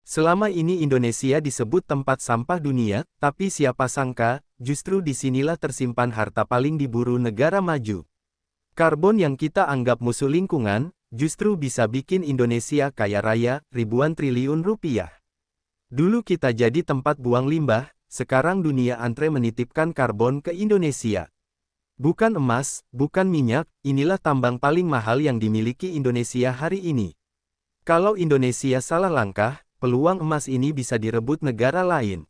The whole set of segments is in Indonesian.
Selama ini Indonesia disebut tempat sampah dunia, tapi siapa sangka, justru disinilah tersimpan harta paling diburu negara maju. Karbon yang kita anggap musuh lingkungan, justru bisa bikin Indonesia kaya raya, ribuan triliun rupiah. Dulu kita jadi tempat buang limbah, sekarang dunia antre menitipkan karbon ke Indonesia. Bukan emas, bukan minyak, inilah tambang paling mahal yang dimiliki Indonesia hari ini. Kalau Indonesia salah langkah, peluang emas ini bisa direbut negara lain.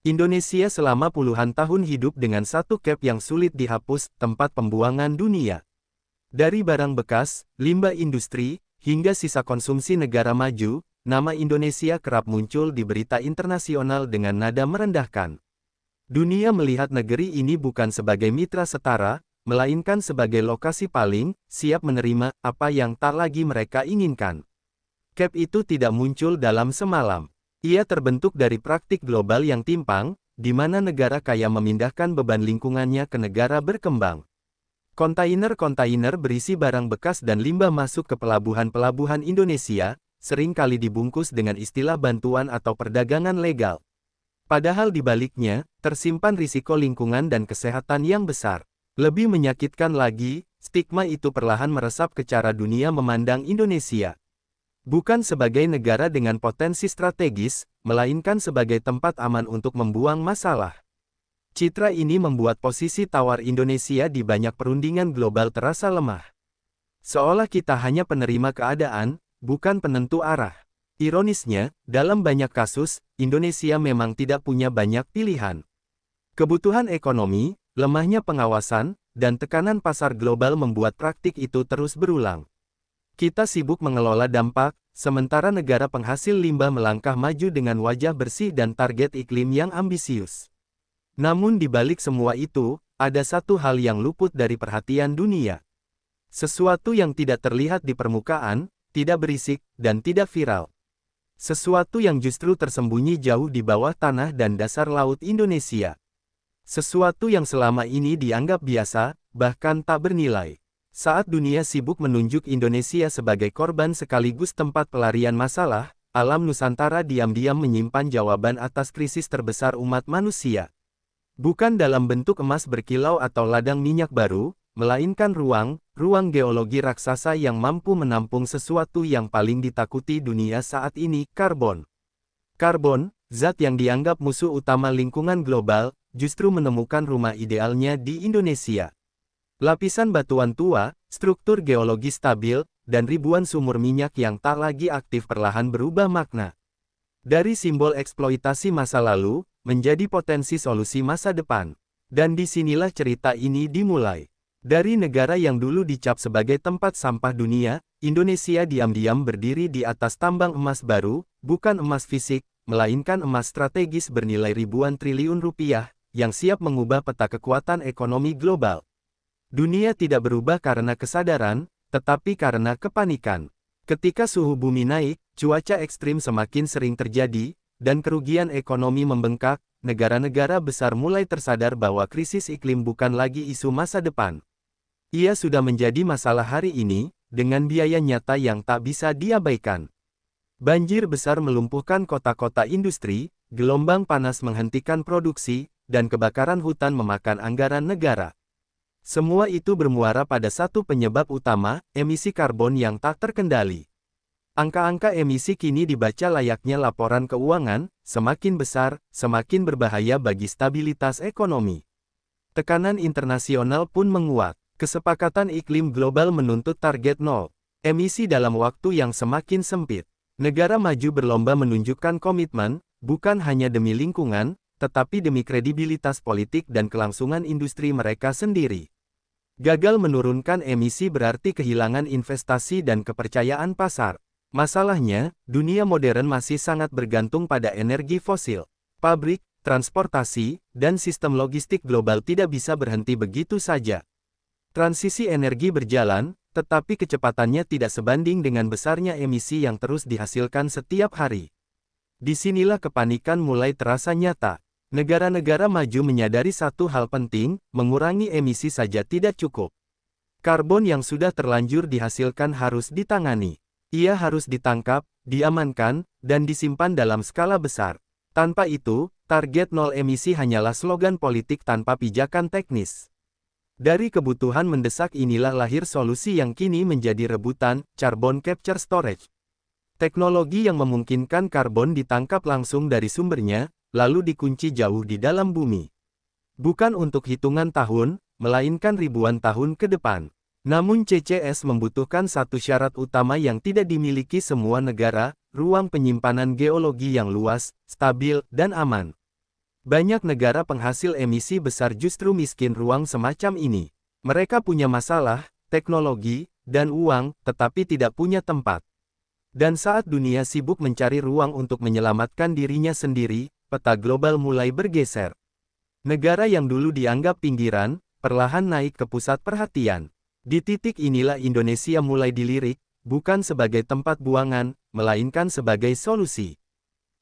Indonesia selama puluhan tahun hidup dengan satu cap yang sulit dihapus, tempat pembuangan dunia. Dari barang bekas, limbah industri, hingga sisa konsumsi negara maju, nama Indonesia kerap muncul di berita internasional dengan nada merendahkan. Dunia melihat negeri ini bukan sebagai mitra setara, melainkan sebagai lokasi paling siap menerima apa yang tak lagi mereka inginkan. Cap itu tidak muncul dalam semalam. Ia terbentuk dari praktik global yang timpang, di mana negara kaya memindahkan beban lingkungannya ke negara berkembang. Kontainer-kontainer berisi barang bekas dan limbah masuk ke pelabuhan-pelabuhan Indonesia, sering kali dibungkus dengan istilah bantuan atau perdagangan legal. Padahal di baliknya, tersimpan risiko lingkungan dan kesehatan yang besar. Lebih menyakitkan lagi, stigma itu perlahan meresap ke cara dunia memandang Indonesia. Bukan sebagai negara dengan potensi strategis, melainkan sebagai tempat aman untuk membuang masalah. Citra ini membuat posisi tawar Indonesia di banyak perundingan global terasa lemah. Seolah kita hanya penerima keadaan, bukan penentu arah. Ironisnya, dalam banyak kasus, Indonesia memang tidak punya banyak pilihan. Kebutuhan ekonomi, lemahnya pengawasan, dan tekanan pasar global membuat praktik itu terus berulang. Kita sibuk mengelola dampak, sementara negara penghasil limbah melangkah maju dengan wajah bersih dan target iklim yang ambisius. Namun di balik semua itu, ada satu hal yang luput dari perhatian dunia. Sesuatu yang tidak terlihat di permukaan, tidak berisik, dan tidak viral. Sesuatu yang justru tersembunyi jauh di bawah tanah dan dasar laut Indonesia. Sesuatu yang selama ini dianggap biasa, bahkan tak bernilai. Saat dunia sibuk menunjuk Indonesia sebagai korban sekaligus tempat pelarian masalah, alam Nusantara diam-diam menyimpan jawaban atas krisis terbesar umat manusia. Bukan dalam bentuk emas berkilau atau ladang minyak baru, melainkan ruang geologi raksasa yang mampu menampung sesuatu yang paling ditakuti dunia saat ini, karbon. Karbon, zat yang dianggap musuh utama lingkungan global, justru menemukan rumah idealnya di Indonesia. Lapisan batuan tua, struktur geologi stabil, dan ribuan sumur minyak yang tak lagi aktif perlahan berubah makna. Dari simbol eksploitasi masa lalu, menjadi potensi solusi masa depan. Dan disinilah cerita ini dimulai. Dari negara yang dulu dicap sebagai tempat sampah dunia, Indonesia diam-diam berdiri di atas tambang emas baru, bukan emas fisik, melainkan emas strategis bernilai ribuan triliun rupiah, yang siap mengubah peta kekuatan ekonomi global. Dunia tidak berubah karena kesadaran, tetapi karena kepanikan. Ketika suhu bumi naik, cuaca ekstrim semakin sering terjadi, dan kerugian ekonomi membengkak, negara-negara besar mulai tersadar bahwa krisis iklim bukan lagi isu masa depan. Ia sudah menjadi masalah hari ini, dengan biaya nyata yang tak bisa diabaikan. Banjir besar melumpuhkan kota-kota industri, gelombang panas menghentikan produksi, dan kebakaran hutan memakan anggaran negara. Semua itu bermuara pada satu penyebab utama, emisi karbon yang tak terkendali. Angka-angka emisi kini dibaca layaknya laporan keuangan, semakin besar, semakin berbahaya bagi stabilitas ekonomi. Tekanan internasional pun menguat. Kesepakatan iklim global menuntut target nol emisi dalam waktu yang semakin sempit. Negara maju berlomba menunjukkan komitmen, bukan hanya demi lingkungan, tetapi demi kredibilitas politik dan kelangsungan industri mereka sendiri. Gagal menurunkan emisi berarti kehilangan investasi dan kepercayaan pasar. Masalahnya, dunia modern masih sangat bergantung pada energi fosil. Pabrik, transportasi, dan sistem logistik global tidak bisa berhenti begitu saja. Transisi energi berjalan, tetapi kecepatannya tidak sebanding dengan besarnya emisi yang terus dihasilkan setiap hari. Disinilah kepanikan mulai terasa nyata. Negara-negara maju menyadari satu hal penting, mengurangi emisi saja tidak cukup. Karbon yang sudah terlanjur dihasilkan harus ditangani. Ia harus ditangkap, diamankan, dan disimpan dalam skala besar. Tanpa itu, target nol emisi hanyalah slogan politik tanpa pijakan teknis. Dari kebutuhan mendesak inilah lahir solusi yang kini menjadi rebutan, carbon capture storage. Teknologi yang memungkinkan karbon ditangkap langsung dari sumbernya, lalu dikunci jauh di dalam bumi. Bukan untuk hitungan tahun, melainkan ribuan tahun ke depan. Namun CCS membutuhkan satu syarat utama yang tidak dimiliki semua negara, ruang penyimpanan geologi yang luas, stabil, dan aman. Banyak negara penghasil emisi besar justru miskin ruang semacam ini. Mereka punya masalah, teknologi, dan uang, tetapi tidak punya tempat. Dan saat dunia sibuk mencari ruang untuk menyelamatkan dirinya sendiri, peta global mulai bergeser. Negara yang dulu dianggap pinggiran, perlahan naik ke pusat perhatian. Di titik inilah Indonesia mulai dilirik, bukan sebagai tempat buangan, melainkan sebagai solusi.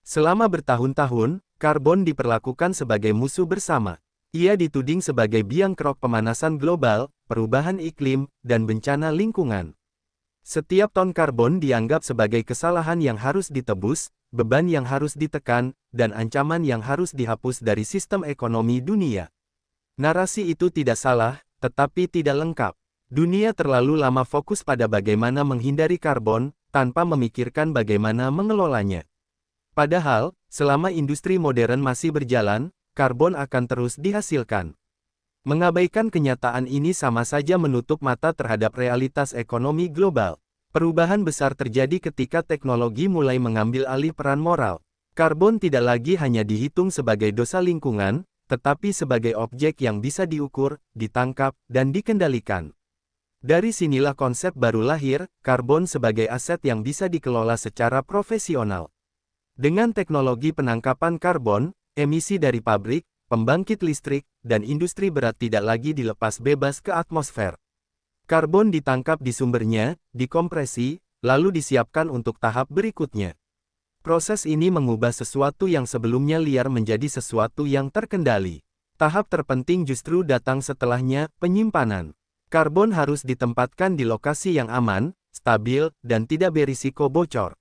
Selama bertahun-tahun, karbon diperlakukan sebagai musuh bersama. Ia dituding sebagai biang kerok pemanasan global, perubahan iklim, dan bencana lingkungan. Setiap ton karbon dianggap sebagai kesalahan yang harus ditebus, beban yang harus ditekan, dan ancaman yang harus dihapus dari sistem ekonomi dunia. Narasi itu tidak salah, tetapi tidak lengkap. Dunia terlalu lama fokus pada bagaimana menghindari karbon, tanpa memikirkan bagaimana mengelolanya. Padahal, selama industri modern masih berjalan, karbon akan terus dihasilkan. Mengabaikan kenyataan ini sama saja menutup mata terhadap realitas ekonomi global. Perubahan besar terjadi ketika teknologi mulai mengambil alih peran moral. Karbon tidak lagi hanya dihitung sebagai dosa lingkungan, tetapi sebagai objek yang bisa diukur, ditangkap, dan dikendalikan. Dari sinilah konsep baru lahir, karbon sebagai aset yang bisa dikelola secara profesional. Dengan teknologi penangkapan karbon, emisi dari pabrik, pembangkit listrik, dan industri berat tidak lagi dilepas bebas ke atmosfer. Karbon ditangkap di sumbernya, dikompresi, lalu disiapkan untuk tahap berikutnya. Proses ini mengubah sesuatu yang sebelumnya liar menjadi sesuatu yang terkendali. Tahap terpenting justru datang setelahnya, penyimpanan. Karbon harus ditempatkan di lokasi yang aman, stabil, dan tidak berisiko bocor.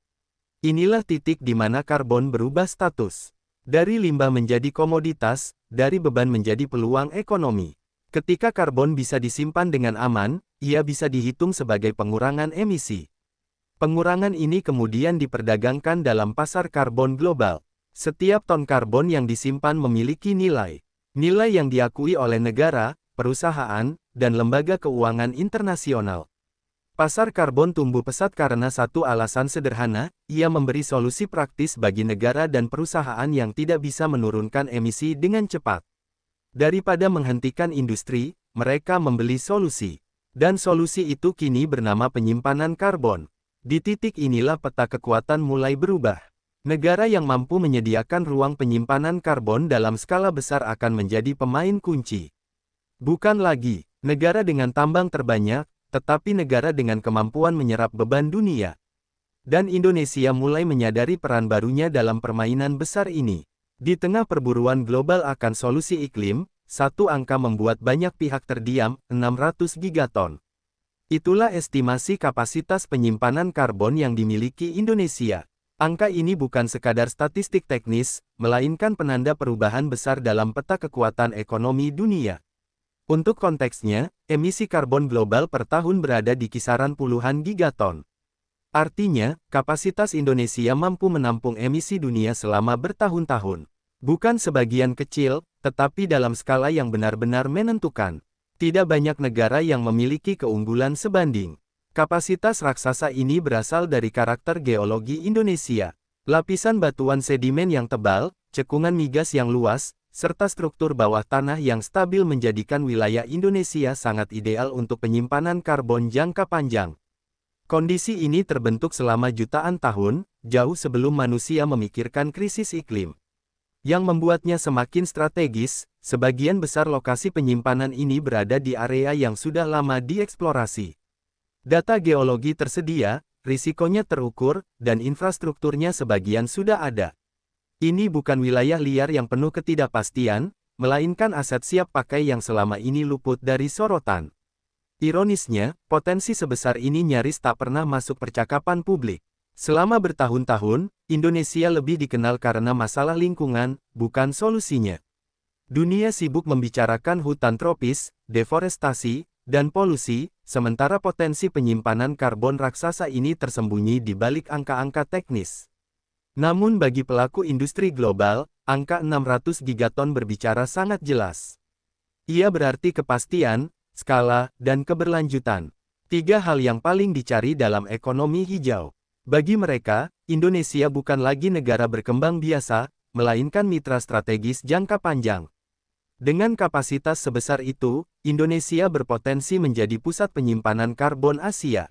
Inilah titik di mana karbon berubah status. Dari limbah menjadi komoditas, dari beban menjadi peluang ekonomi. Ketika karbon bisa disimpan dengan aman, ia bisa dihitung sebagai pengurangan emisi. Pengurangan ini kemudian diperdagangkan dalam pasar karbon global. Setiap ton karbon yang disimpan memiliki nilai. Nilai yang diakui oleh negara, perusahaan, dan lembaga keuangan internasional. Pasar karbon tumbuh pesat karena satu alasan sederhana, ia memberi solusi praktis bagi negara dan perusahaan yang tidak bisa menurunkan emisi dengan cepat. Daripada menghentikan industri, mereka membeli solusi. Dan solusi itu kini bernama penyimpanan karbon. Di titik inilah peta kekuatan mulai berubah. Negara yang mampu menyediakan ruang penyimpanan karbon dalam skala besar akan menjadi pemain kunci. Bukan lagi negara dengan tambang terbanyak, tetapi negara dengan kemampuan menyerap beban dunia. Dan Indonesia mulai menyadari peran barunya dalam permainan besar ini. Di tengah perburuan global akan solusi iklim, satu angka membuat banyak pihak terdiam, 600 gigaton. Itulah estimasi kapasitas penyimpanan karbon yang dimiliki Indonesia. Angka ini bukan sekadar statistik teknis, melainkan penanda perubahan besar dalam peta kekuatan ekonomi dunia. Untuk konteksnya, emisi karbon global per tahun berada di kisaran puluhan gigaton. Artinya, kapasitas Indonesia mampu menampung emisi dunia selama bertahun-tahun. Bukan sebagian kecil, tetapi dalam skala yang benar-benar menentukan. Tidak banyak negara yang memiliki keunggulan sebanding. Kapasitas raksasa ini berasal dari karakter geologi Indonesia. Lapisan batuan sedimen yang tebal, cekungan migas yang luas, serta struktur bawah tanah yang stabil menjadikan wilayah Indonesia sangat ideal untuk penyimpanan karbon jangka panjang. Kondisi ini terbentuk selama jutaan tahun, jauh sebelum manusia memikirkan krisis iklim. Yang membuatnya semakin strategis, sebagian besar lokasi penyimpanan ini berada di area yang sudah lama dieksplorasi. Data geologi tersedia, risikonya terukur, dan infrastrukturnya sebagian sudah ada. Ini bukan wilayah liar yang penuh ketidakpastian, melainkan aset siap pakai yang selama ini luput dari sorotan. Ironisnya, potensi sebesar ini nyaris tak pernah masuk percakapan publik. Selama bertahun-tahun, Indonesia lebih dikenal karena masalah lingkungan, bukan solusinya. Dunia sibuk membicarakan hutan tropis, deforestasi, dan polusi, sementara potensi penyimpanan karbon raksasa ini tersembunyi di balik angka-angka teknis. Namun bagi pelaku industri global, angka 600 gigaton berbicara sangat jelas. Ia berarti kepastian, skala, dan keberlanjutan. Tiga hal yang paling dicari dalam ekonomi hijau. Bagi mereka, Indonesia bukan lagi negara berkembang biasa, melainkan mitra strategis jangka panjang. Dengan kapasitas sebesar itu, Indonesia berpotensi menjadi pusat penyimpanan karbon Asia.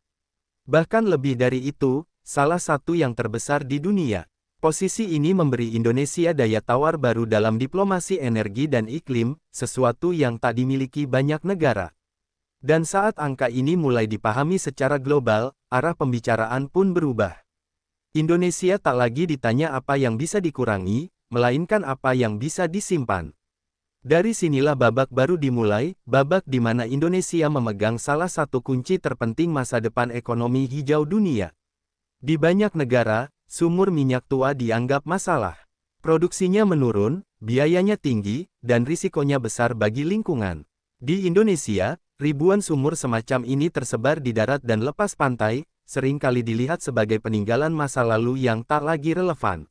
Bahkan lebih dari itu, salah satu yang terbesar di dunia. Posisi ini memberi Indonesia daya tawar baru dalam diplomasi energi dan iklim, sesuatu yang tak dimiliki banyak negara. Dan saat angka ini mulai dipahami secara global, arah pembicaraan pun berubah. Indonesia tak lagi ditanya apa yang bisa dikurangi, melainkan apa yang bisa disimpan. Dari sinilah babak baru dimulai, babak di mana Indonesia memegang salah satu kunci terpenting masa depan ekonomi hijau dunia. Di banyak negara, sumur minyak tua dianggap masalah. Produksinya menurun, biayanya tinggi, dan risikonya besar bagi lingkungan. Di Indonesia, ribuan sumur semacam ini tersebar di darat dan lepas pantai, seringkali dilihat sebagai peninggalan masa lalu yang tak lagi relevan.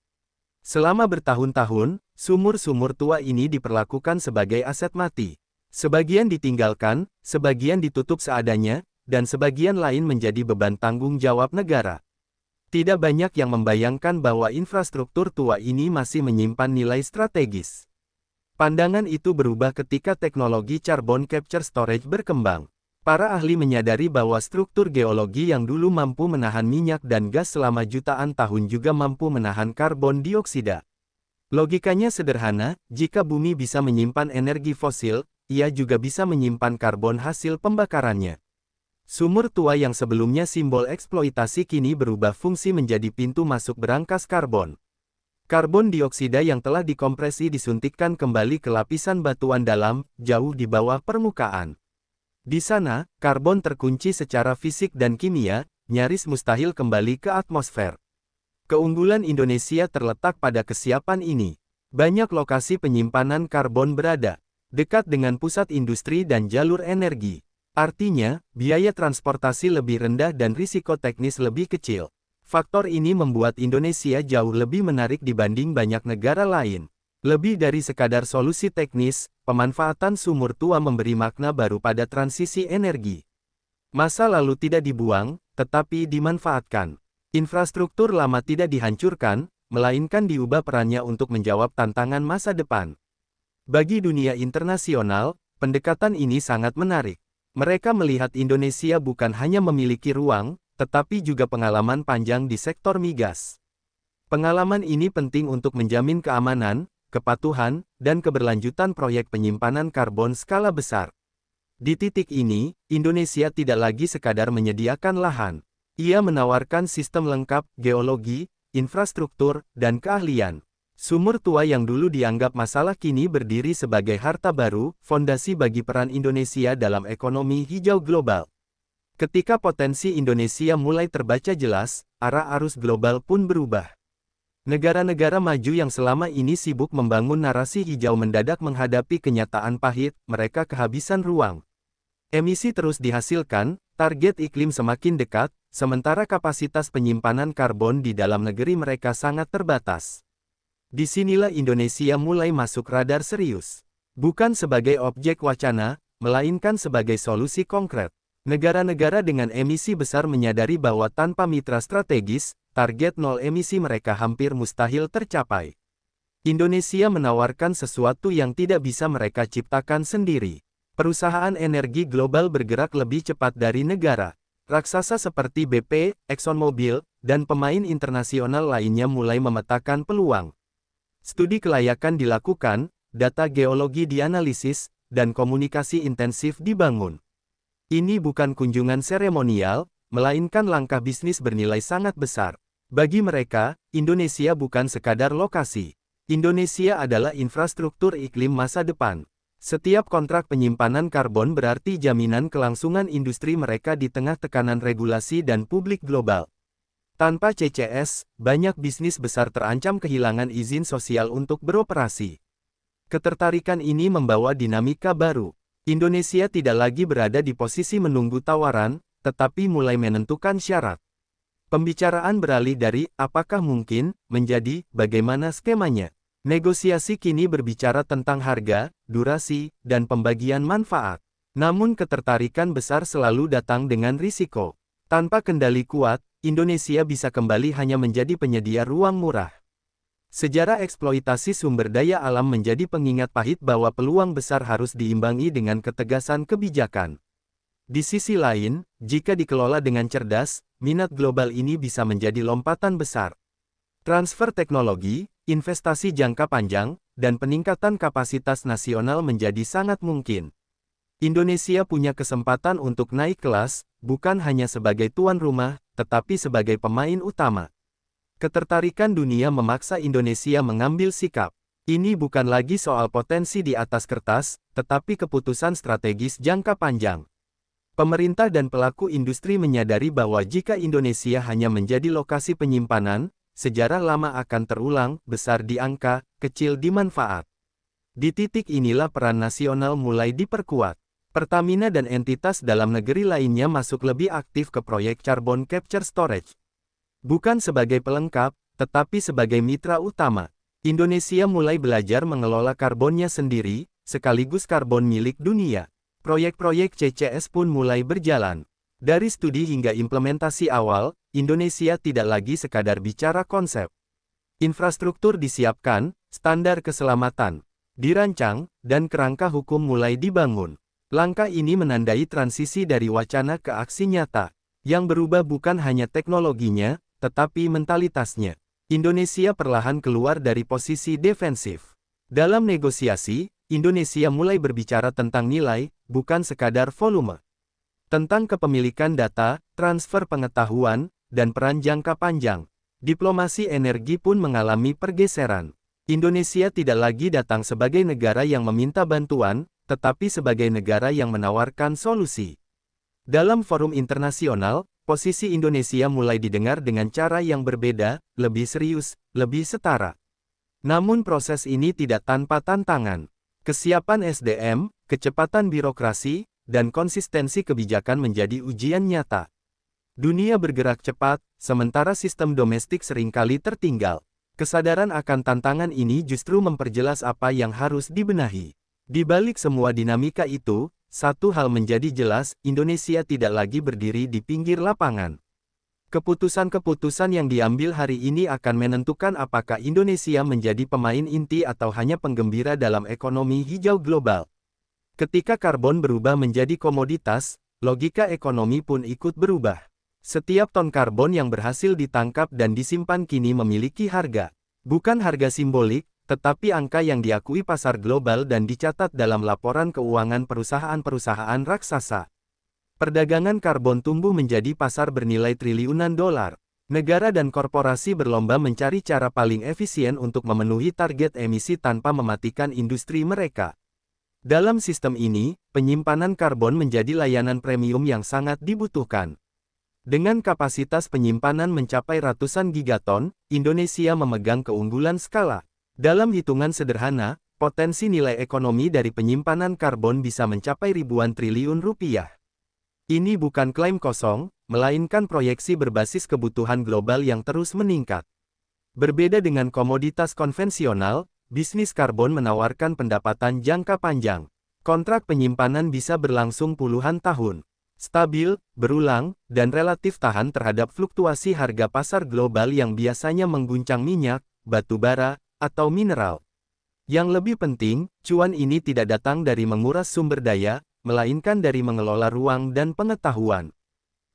Selama bertahun-tahun, sumur-sumur tua ini diperlakukan sebagai aset mati. Sebagian ditinggalkan, sebagian ditutup seadanya, dan sebagian lain menjadi beban tanggung jawab negara. Tidak banyak yang membayangkan bahwa infrastruktur tua ini masih menyimpan nilai strategis. Pandangan itu berubah ketika teknologi carbon capture storage berkembang. Para ahli menyadari bahwa struktur geologi yang dulu mampu menahan minyak dan gas selama jutaan tahun juga mampu menahan karbon dioksida. Logikanya sederhana, jika bumi bisa menyimpan energi fosil, ia juga bisa menyimpan karbon hasil pembakarannya. Sumur tua yang sebelumnya simbol eksploitasi kini berubah fungsi menjadi pintu masuk berangkas karbon. Karbon dioksida yang telah dikompresi disuntikkan kembali ke lapisan batuan dalam, jauh di bawah permukaan. Di sana, karbon terkunci secara fisik dan kimia, nyaris mustahil kembali ke atmosfer. Keunggulan Indonesia terletak pada kesiapan ini. Banyak lokasi penyimpanan karbon berada dekat dengan pusat industri dan jalur energi. Artinya, biaya transportasi lebih rendah dan risiko teknis lebih kecil. Faktor ini membuat Indonesia jauh lebih menarik dibanding banyak negara lain. Lebih dari sekadar solusi teknis, pemanfaatan sumur tua memberi makna baru pada transisi energi. Masa lalu tidak dibuang, tetapi dimanfaatkan. Infrastruktur lama tidak dihancurkan, melainkan diubah perannya untuk menjawab tantangan masa depan. Bagi dunia internasional, pendekatan ini sangat menarik. Mereka melihat Indonesia bukan hanya memiliki ruang, tetapi juga pengalaman panjang di sektor migas. Pengalaman ini penting untuk menjamin keamanan, kepatuhan, dan keberlanjutan proyek penyimpanan karbon skala besar. Di titik ini, Indonesia tidak lagi sekadar menyediakan lahan. Ia menawarkan sistem lengkap, geologi, infrastruktur, dan keahlian. Sumur tua yang dulu dianggap masalah kini berdiri sebagai harta baru, fondasi bagi peran Indonesia dalam ekonomi hijau global. Ketika potensi Indonesia mulai terbaca jelas, arah arus global pun berubah. Negara-negara maju yang selama ini sibuk membangun narasi hijau mendadak menghadapi kenyataan pahit, mereka kehabisan ruang. Emisi terus dihasilkan, target iklim semakin dekat, sementara kapasitas penyimpanan karbon di dalam negeri mereka sangat terbatas. Disinilah Indonesia mulai masuk radar serius. Bukan sebagai objek wacana, melainkan sebagai solusi konkret. Negara-negara dengan emisi besar menyadari bahwa tanpa mitra strategis, target nol emisi mereka hampir mustahil tercapai. Indonesia menawarkan sesuatu yang tidak bisa mereka ciptakan sendiri. Perusahaan energi global bergerak lebih cepat dari negara. Raksasa seperti BP, ExxonMobil, dan pemain internasional lainnya mulai memetakan peluang. Studi kelayakan dilakukan, data geologi dianalisis, dan komunikasi intensif dibangun. Ini bukan kunjungan seremonial, melainkan langkah bisnis bernilai sangat besar. Bagi mereka, Indonesia bukan sekadar lokasi. Indonesia adalah infrastruktur iklim masa depan. Setiap kontrak penyimpanan karbon berarti jaminan kelangsungan industri mereka di tengah tekanan regulasi dan publik global. Tanpa CCS, banyak bisnis besar terancam kehilangan izin sosial untuk beroperasi. Ketertarikan ini membawa dinamika baru. Indonesia tidak lagi berada di posisi menunggu tawaran, tetapi mulai menentukan syarat. Pembicaraan beralih dari "apakah mungkin" menjadi "bagaimana skemanya". Negosiasi kini berbicara tentang harga, durasi, dan pembagian manfaat. Namun ketertarikan besar selalu datang dengan risiko. Tanpa kendali kuat, Indonesia bisa kembali hanya menjadi penyedia ruang murah. Sejarah eksploitasi sumber daya alam menjadi pengingat pahit bahwa peluang besar harus diimbangi dengan ketegasan kebijakan. Di sisi lain, jika dikelola dengan cerdas, minat global ini bisa menjadi lompatan besar. Transfer teknologi, investasi jangka panjang, dan peningkatan kapasitas nasional menjadi sangat mungkin. Indonesia punya kesempatan untuk naik kelas, bukan hanya sebagai tuan rumah, tetapi sebagai pemain utama. Ketertarikan dunia memaksa Indonesia mengambil sikap. Ini bukan lagi soal potensi di atas kertas, tetapi keputusan strategis jangka panjang. Pemerintah dan pelaku industri menyadari bahwa jika Indonesia hanya menjadi lokasi penyimpanan, sejarah lama akan terulang, besar di angka, kecil di manfaat. Di titik inilah peran nasional mulai diperkuat. Pertamina dan entitas dalam negeri lainnya masuk lebih aktif ke proyek carbon capture storage. Bukan sebagai pelengkap, tetapi sebagai mitra utama. Indonesia mulai belajar mengelola karbonnya sendiri, sekaligus karbon milik dunia. Proyek-proyek CCS pun mulai berjalan. Dari studi hingga implementasi awal, Indonesia tidak lagi sekadar bicara konsep. Infrastruktur disiapkan, standar keselamatan dirancang, dan kerangka hukum mulai dibangun. Langkah ini menandai transisi dari wacana ke aksi nyata. Yang berubah bukan hanya teknologinya, tetapi mentalitasnya. Indonesia perlahan keluar dari posisi defensif. Dalam negosiasi, Indonesia mulai berbicara tentang nilai, bukan sekadar volume. Tentang kepemilikan data, transfer pengetahuan, dan peran jangka panjang. Diplomasi energi pun mengalami pergeseran. Indonesia tidak lagi datang sebagai negara yang meminta bantuan, tetapi sebagai negara yang menawarkan solusi. Dalam forum internasional, posisi Indonesia mulai didengar dengan cara yang berbeda, lebih serius, lebih setara. Namun proses ini tidak tanpa tantangan. Kesiapan SDM, kecepatan birokrasi, dan konsistensi kebijakan menjadi ujian nyata. Dunia bergerak cepat, sementara sistem domestik seringkali tertinggal. Kesadaran akan tantangan ini justru memperjelas apa yang harus dibenahi. Di balik semua dinamika itu, satu hal menjadi jelas, Indonesia tidak lagi berdiri di pinggir lapangan. Keputusan-keputusan yang diambil hari ini akan menentukan apakah Indonesia menjadi pemain inti atau hanya penggembira dalam ekonomi hijau global. Ketika karbon berubah menjadi komoditas, logika ekonomi pun ikut berubah. Setiap ton karbon yang berhasil ditangkap dan disimpan kini memiliki harga. Bukan harga simbolik, tetapi angka yang diakui pasar global dan dicatat dalam laporan keuangan perusahaan-perusahaan raksasa. Perdagangan karbon tumbuh menjadi pasar bernilai triliunan dolar. Negara dan korporasi berlomba mencari cara paling efisien untuk memenuhi target emisi tanpa mematikan industri mereka. Dalam sistem ini, penyimpanan karbon menjadi layanan premium yang sangat dibutuhkan. Dengan kapasitas penyimpanan mencapai ratusan gigaton, Indonesia memegang keunggulan skala. Dalam hitungan sederhana, potensi nilai ekonomi dari penyimpanan karbon bisa mencapai ribuan triliun rupiah. Ini bukan klaim kosong, melainkan proyeksi berbasis kebutuhan global yang terus meningkat. Berbeda dengan komoditas konvensional, bisnis karbon menawarkan pendapatan jangka panjang. Kontrak penyimpanan bisa berlangsung puluhan tahun. Stabil, berulang, dan relatif tahan terhadap fluktuasi harga pasar global yang biasanya mengguncang minyak, batu bara, atau mineral. Yang lebih penting, cuan ini tidak datang dari menguras sumber daya, melainkan dari mengelola ruang dan pengetahuan.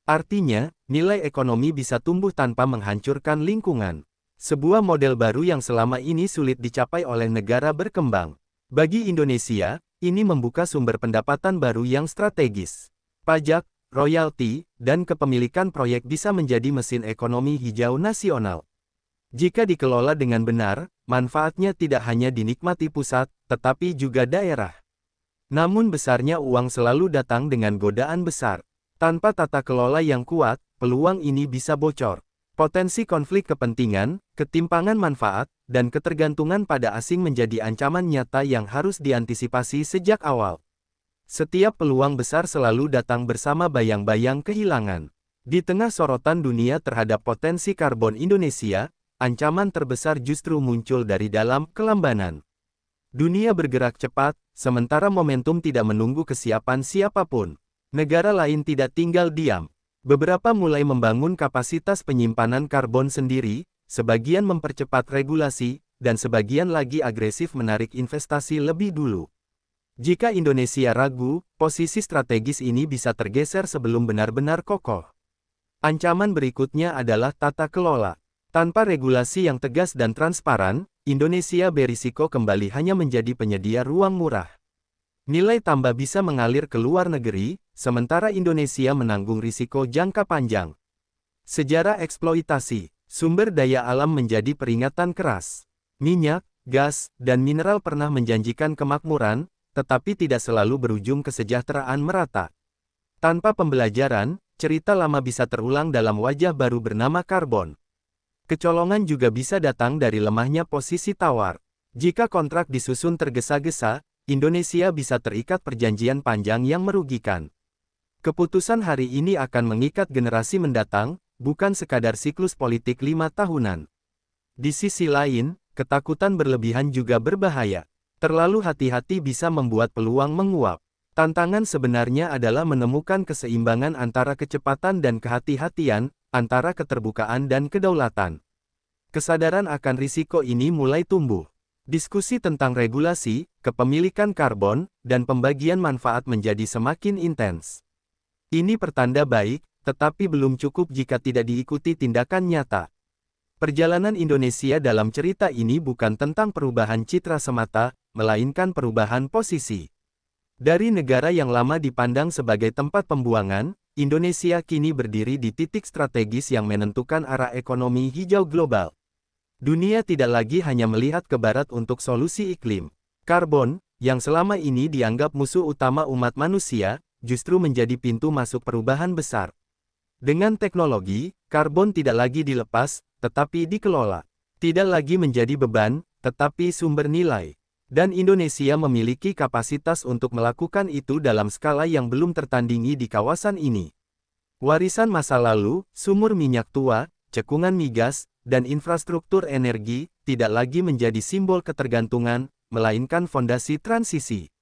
Artinya, nilai ekonomi bisa tumbuh tanpa menghancurkan lingkungan. Sebuah model baru yang selama ini sulit dicapai oleh negara berkembang. Bagi Indonesia, ini membuka sumber pendapatan baru yang strategis. Pajak, royalti, dan kepemilikan proyek bisa menjadi mesin ekonomi hijau nasional. Jika dikelola dengan benar, manfaatnya tidak hanya dinikmati pusat, tetapi juga daerah. Namun besarnya uang selalu datang dengan godaan besar. Tanpa tata kelola yang kuat, peluang ini bisa bocor. Potensi konflik kepentingan, ketimpangan manfaat, dan ketergantungan pada asing menjadi ancaman nyata yang harus diantisipasi sejak awal. Setiap peluang besar selalu datang bersama bayang-bayang kehilangan. Di tengah sorotan dunia terhadap potensi karbon Indonesia, ancaman terbesar justru muncul dari dalam kelambanan. Dunia bergerak cepat, sementara momentum tidak menunggu kesiapan siapapun. Negara lain tidak tinggal diam. Beberapa mulai membangun kapasitas penyimpanan karbon sendiri, sebagian mempercepat regulasi, dan sebagian lagi agresif menarik investasi lebih dulu. Jika Indonesia ragu, posisi strategis ini bisa tergeser sebelum benar-benar kokoh. Ancaman berikutnya adalah tata kelola. Tanpa regulasi yang tegas dan transparan, Indonesia berisiko kembali hanya menjadi penyedia ruang murah. Nilai tambah bisa mengalir ke luar negeri, sementara Indonesia menanggung risiko jangka panjang. Sejarah eksploitasi sumber daya alam menjadi peringatan keras. Minyak, gas, dan mineral pernah menjanjikan kemakmuran, tetapi tidak selalu berujung kesejahteraan merata. Tanpa pembelajaran, cerita lama bisa terulang dalam wajah baru bernama karbon. Kecolongan juga bisa datang dari lemahnya posisi tawar. Jika kontrak disusun tergesa-gesa, Indonesia bisa terikat perjanjian panjang yang merugikan. Keputusan hari ini akan mengikat generasi mendatang, bukan sekadar siklus politik 5 tahunan. Di sisi lain, ketakutan berlebihan juga berbahaya. Terlalu hati-hati bisa membuat peluang menguap. Tantangan sebenarnya adalah menemukan keseimbangan antara kecepatan dan kehati-hatian, antara keterbukaan dan kedaulatan. Kesadaran akan risiko ini mulai tumbuh. Diskusi tentang regulasi, kepemilikan karbon, dan pembagian manfaat menjadi semakin intens. Ini pertanda baik, tetapi belum cukup jika tidak diikuti tindakan nyata. Perjalanan Indonesia dalam cerita ini bukan tentang perubahan citra semata, melainkan perubahan posisi. Dari negara yang lama dipandang sebagai tempat pembuangan, Indonesia kini berdiri di titik strategis yang menentukan arah ekonomi hijau global. Dunia tidak lagi hanya melihat ke barat untuk solusi iklim. Karbon, yang selama ini dianggap musuh utama umat manusia, justru menjadi pintu masuk perubahan besar. Dengan teknologi, karbon tidak lagi dilepas, tetapi dikelola. Tidak lagi menjadi beban, tetapi sumber nilai. Dan Indonesia memiliki kapasitas untuk melakukan itu dalam skala yang belum tertandingi di kawasan ini. Warisan masa lalu, sumur minyak tua, cekungan migas, dan infrastruktur energi, tidak lagi menjadi simbol ketergantungan, melainkan fondasi transisi.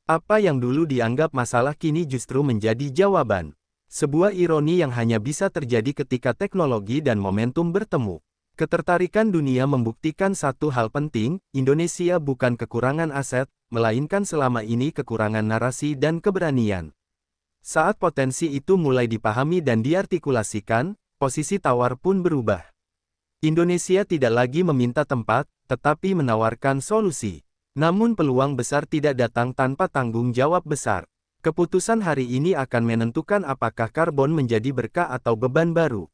Apa yang dulu dianggap masalah kini justru menjadi jawaban. Sebuah ironi yang hanya bisa terjadi ketika teknologi dan momentum bertemu. Ketertarikan dunia membuktikan satu hal penting, Indonesia bukan kekurangan aset, melainkan selama ini kekurangan narasi dan keberanian. Saat potensi itu mulai dipahami dan diartikulasikan, posisi tawar pun berubah. Indonesia tidak lagi meminta tempat, tetapi menawarkan solusi. Namun peluang besar tidak datang tanpa tanggung jawab besar. Keputusan hari ini akan menentukan apakah karbon menjadi berkah atau beban baru.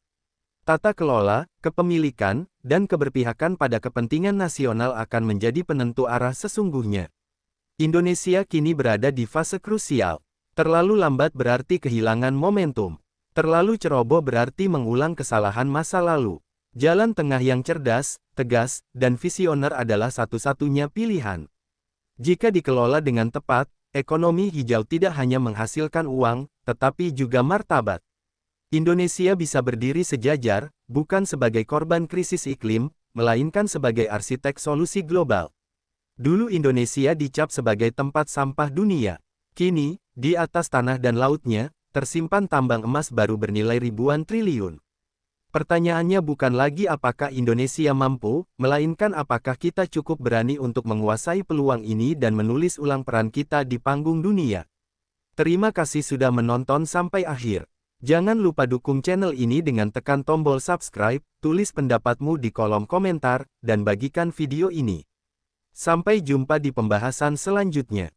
Tata kelola, kepemilikan, dan keberpihakan pada kepentingan nasional akan menjadi penentu arah sesungguhnya. Indonesia kini berada di fase krusial. Terlalu lambat berarti kehilangan momentum. Terlalu ceroboh berarti mengulang kesalahan masa lalu. Jalan tengah yang cerdas, tegas, dan visioner adalah satu-satunya pilihan. Jika dikelola dengan tepat, ekonomi hijau tidak hanya menghasilkan uang, tetapi juga martabat. Indonesia bisa berdiri sejajar, bukan sebagai korban krisis iklim, melainkan sebagai arsitek solusi global. Dulu Indonesia dicap sebagai tempat sampah dunia. Kini, di atas tanah dan lautnya, tersimpan tambang emas baru bernilai ribuan triliun. Pertanyaannya bukan lagi apakah Indonesia mampu, melainkan apakah kita cukup berani untuk menguasai peluang ini dan menulis ulang peran kita di panggung dunia. Terima kasih sudah menonton sampai akhir. Jangan lupa dukung channel ini dengan tekan tombol subscribe, tulis pendapatmu di kolom komentar, dan bagikan video ini. Sampai jumpa di pembahasan selanjutnya.